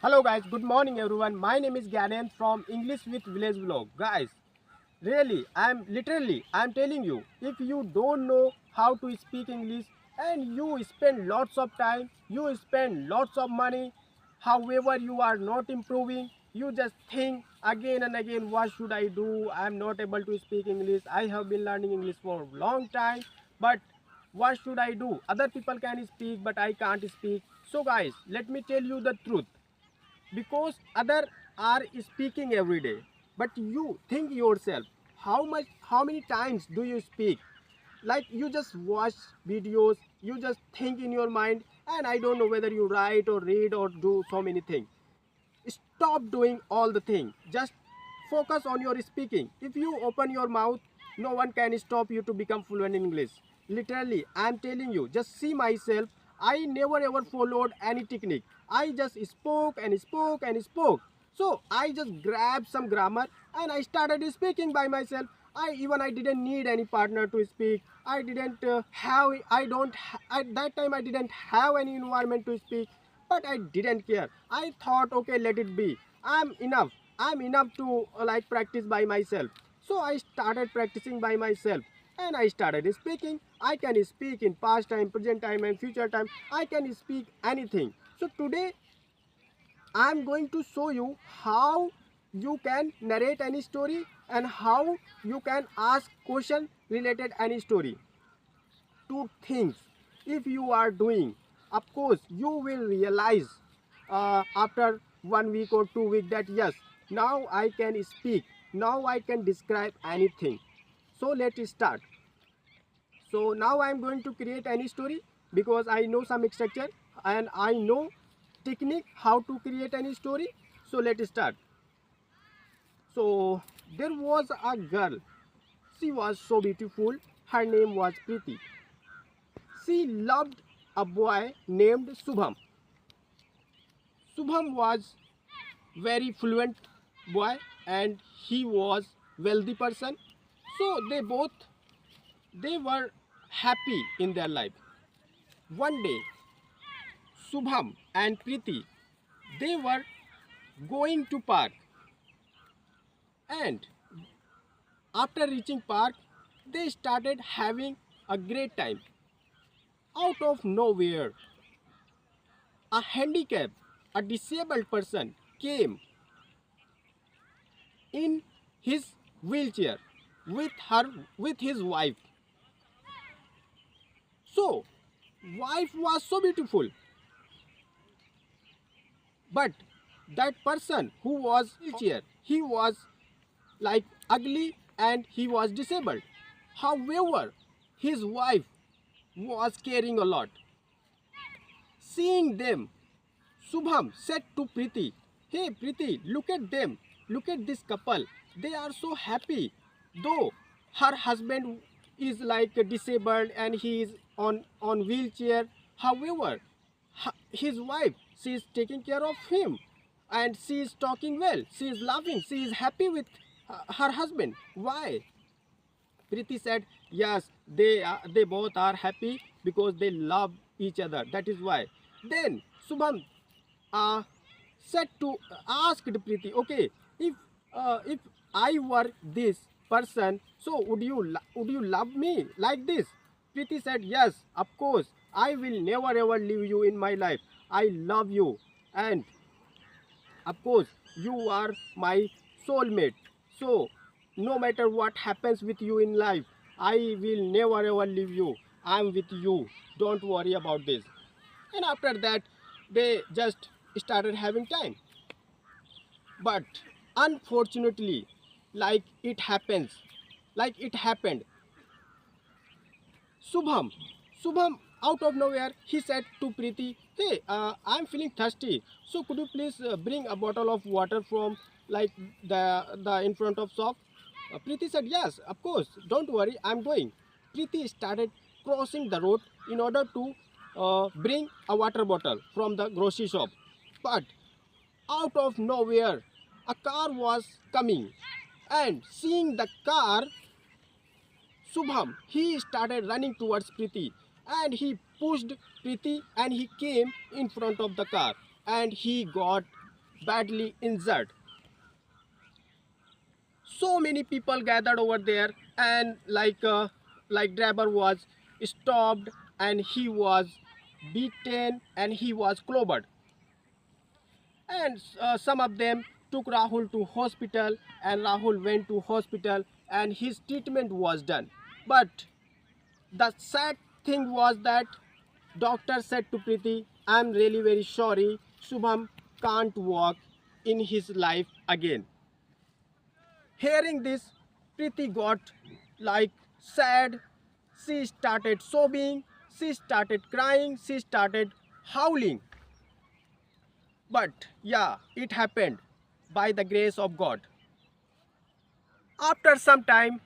Hello guys, good morning everyone. My name is Gyanendra from English with Village Vlog. Guys, really, I'm telling you, if you don't know how to speak English and you spend lots of time, you spend lots of money, however you are not improving, you just think again and again, what should I do? I'm not able to speak English. I have been learning English for a long time, but what should I do? Other people can speak, but I can't speak. So guys, let me tell you the truth, because other are speaking every day, but you think yourself, how many times do you speak? Like, you just watch videos, you just think in your mind, and I don't know whether you write or read or do so many things. Stop doing all the things, just focus on your speaking. If you open your mouth, no one can stop you to become fluent in English. Literally, I'm telling you, just see myself. I never ever followed any technique. I just spoke and spoke and spoke. So I just grabbed some grammar and I started speaking by myself. I didn't need any partner to speak. I didn't have I don't at that time I didn't have any environment to speak, but I didn't care. I thought, okay, let it be. I'm enough to like practice by myself. So I started practicing by myself and I started speaking. I can speak in past time, present time, and future time. I can speak anything. So today I'm going to show you how you can narrate any story and how you can ask question related any story. Two things if you are doing, of course you will realize after 1 week or 2 week that yes, now I can speak, now I can describe anything. So let's start. So now I'm going to create any story because I know some structure and I know technique how to create any story. So let's start. So there was a girl, she was so beautiful, her name was Preeti. She loved a boy named Subham. Subham was very fluent boy and he was wealthy person. So they were happy in their life. One day, Subham and Preeti, they were going to park, and after reaching park, they started having a great time. Out of nowhere, a handicap, a disabled person came in his wheelchair with her with his wife. So wife was so beautiful, but that person who was wheelchair, he was like ugly and he was disabled. However, his wife was caring a lot. Seeing them, Subham said to Preeti, "Hey Preeti, look at them. Look at this couple. They are so happy. Though her husband is like disabled and he is on wheelchair. However, his wife, she is taking care of him and she is talking well. She is laughing. She is happy with her husband. Why?" Preeti said, "Yes, they both are happy because they love each other. That is why." Then Subham uh, said to asked Preeti, "Okay, if I were this person, so would you love me like this?" Preeti said, "Yes, of course. I will never ever leave you in my life. I love you, and of course you are my soulmate. So no matter what happens with you in life, I will never ever leave you. I'm with you. Don't worry about this." And after that, they just started having time. But unfortunately, like it happens, like it happened, Subham, Subham, out of nowhere, he said to Preeti, "Hey, I'm feeling thirsty. So could you please bring a bottle of water from like the in front of shop?" Preeti said, "Yes, of course. Don't worry, I'm going." Preeti started crossing the road in order to bring a water bottle from the grocery shop. But out of nowhere, a car was coming, and seeing the car, Subham, he started running towards Preeti and he pushed Preeti and he came in front of the car and he got badly injured. So many people gathered over there, and like driver was stopped, and he was beaten, and he was clobbered, and some of them took Rahul to hospital, and Rahul went to hospital, and his treatment was done. But the sad thing was that doctor said to Preeti, I'm really very sorry, Shubham can't walk in his life again. Hearing this, Preeti got like sad. She started sobbing, she started crying, she started howling. But yeah, it happened by the grace of God. After some time,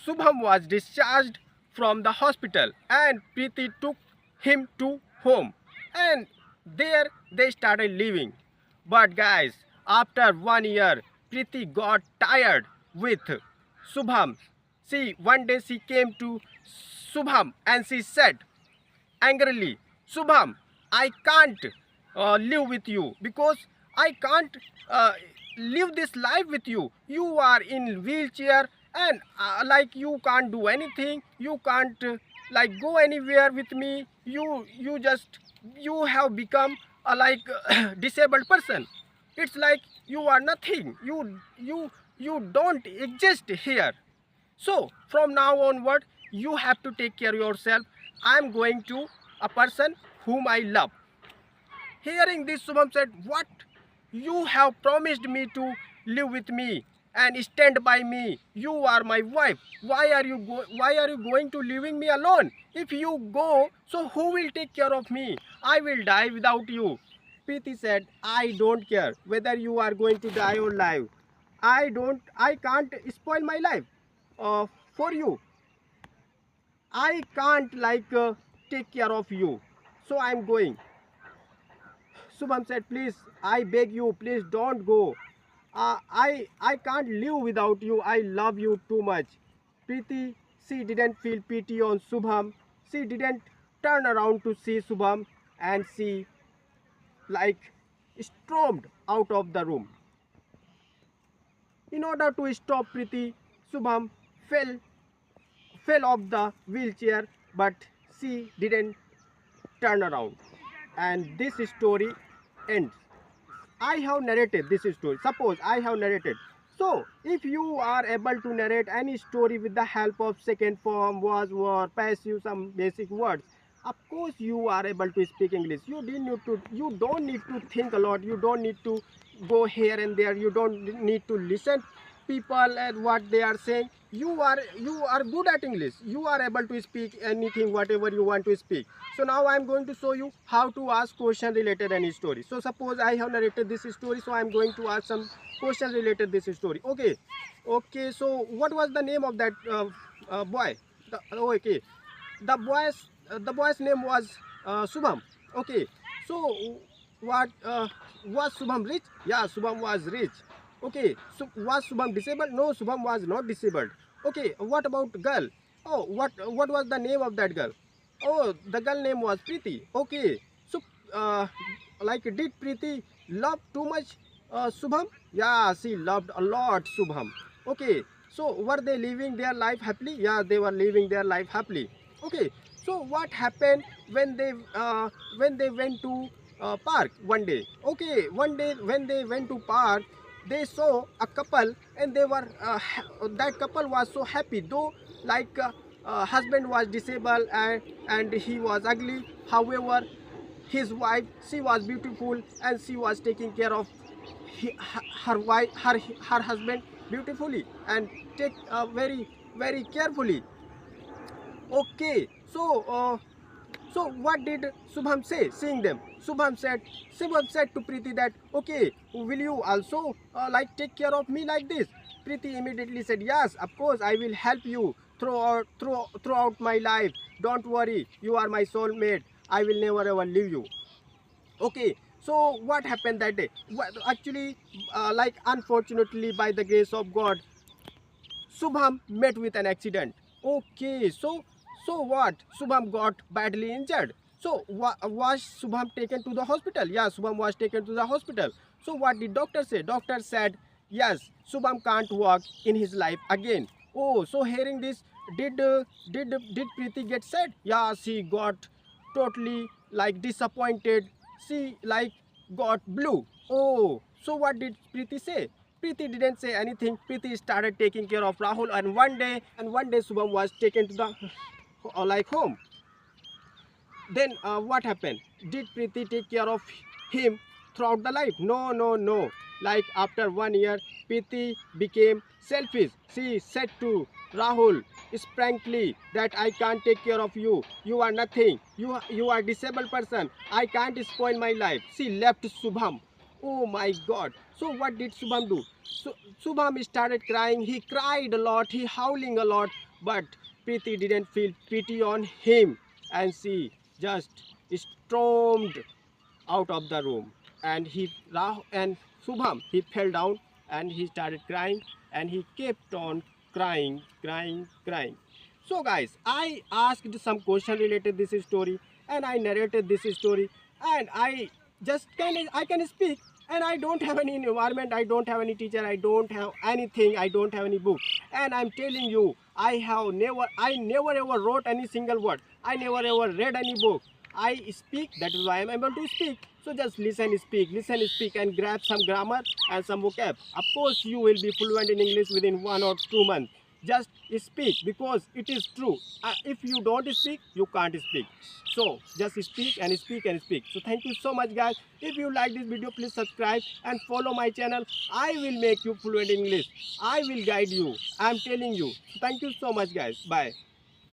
Shubham was discharged from the hospital, and Preeti took him to home, and there they started living. But guys, after 1 year, Preeti got tired with Shubham. See, one day she came to Shubham and she said angrily, Shubham, I can't live with you because I can't uh, live this life with you. You are in wheelchair, and like you can't do anything. You can't like go anywhere with me. You have become a like disabled person. It's like you are nothing. You don't exist here. So from now onward, you have to take care of yourself. I'm going to a person whom I love. Hearing this, Shubham said, what? You have promised me to live with me and stand by me. You are my wife. Why are you going to leaving me alone? If you go, so who will take care of me? I will die without you. Preeti said, I don't care whether you are going to die or live. I can't spoil my life for you. I can't take care of you. So I'm going. Subham said, please, I beg you, please don't go. I can't live without you. I love you too much. Preeti, she didn't feel pity on Subham. She didn't turn around to see Subham, and she like stormed out of the room. In order to stop Preeti, Subham fell fell off the wheelchair, but she didn't turn around. And this story ends. I have narrated this story. Suppose I have narrated. So, if you are able to narrate any story with the help of second form, was, were, passive, some basic words, of course you are able to speak English. You don't need to think a lot. You don't need to go here and there. You don't need to listen people and what they are saying. You are good at English. You are able to speak anything, whatever you want to speak. So now I am going to show you how to ask question related any story. So suppose I have narrated this story, so I am going to ask some question related this story. Okay. So what was the name of that boy? Okay, the boy's name was Subham. Okay, so what was Subham rich? Yeah, Subham was rich. Okay, so was Subham disabled? No, Subham was not disabled. Okay, what about girl? Oh, what was the name of that girl? Oh, the girl name was Preeti. Okay, so uh, did Preeti love too much Subham? Yeah, she loved a lot Subham. Okay, so were they living their life happily? Yeah, they were living their life happily. Okay, so what happened when they went to park one day? Okay, one day when they went to park, they saw a couple, and they were that couple was so happy, though husband was disabled, and he was ugly. However, his wife, she was beautiful, and she was taking care of her wife, her husband beautifully, and take very very carefully. Okay, so what did Subham say seeing them? Subham said to Preeti that, okay, will you also take care of me like this? Preeti immediately said, yes, of course, I will help you throughout my life. Don't worry, you are my soulmate. I will never ever leave you. Okay, so what happened that day? Actually, unfortunately, by the grace of God, Subham met with an accident. Okay, so what? Subham got badly injured. So was Subham taken to the hospital? Yeah, Subham was taken to the hospital. So what did doctor say? Doctor said, yes, Subham can't walk in his life again. Oh, so hearing this, did Preeti get sad? Yeah, she got totally like disappointed. She like got blue. Oh, so what did Preeti say? Preeti didn't say anything. Preeti started taking care of Rahul, and one day Subham was taken to the like home. Then what happened? Did Preeti take care of him throughout the life? No, no, no. Like after 1 year, Preeti became selfish. She said to Rahul frankly that I can't take care of you. You are nothing. You are disabled person. I can't spoil my life. She left Subham. Oh my God. So what did Subham do? So Subham started crying. He cried a lot. He howling a lot. But Preeti didn't feel pity on him, and she just stormed out of the room. And and Subham, he fell down and he started crying, and he kept on crying, crying, crying. So guys, I asked some question related this story, and I narrated this story, and I can speak, and I don't have any environment, I don't have any teacher, I don't have anything, I don't have any book, and I'm telling you, I never ever wrote any single word, I never ever read any book. I speak, that is why I'm able to speak. So just listen, speak, and grab some grammar and some vocab. Of course, you will be fluent in English within 1 or 2 months. Just speak because it is true. If you don't speak, you can't speak. So just speak and speak and speak. So thank you so much, guys. If you like this video, please subscribe and follow my channel. I will make you fluent in English. I will guide you. I'm telling you. Thank you so much, guys. Bye.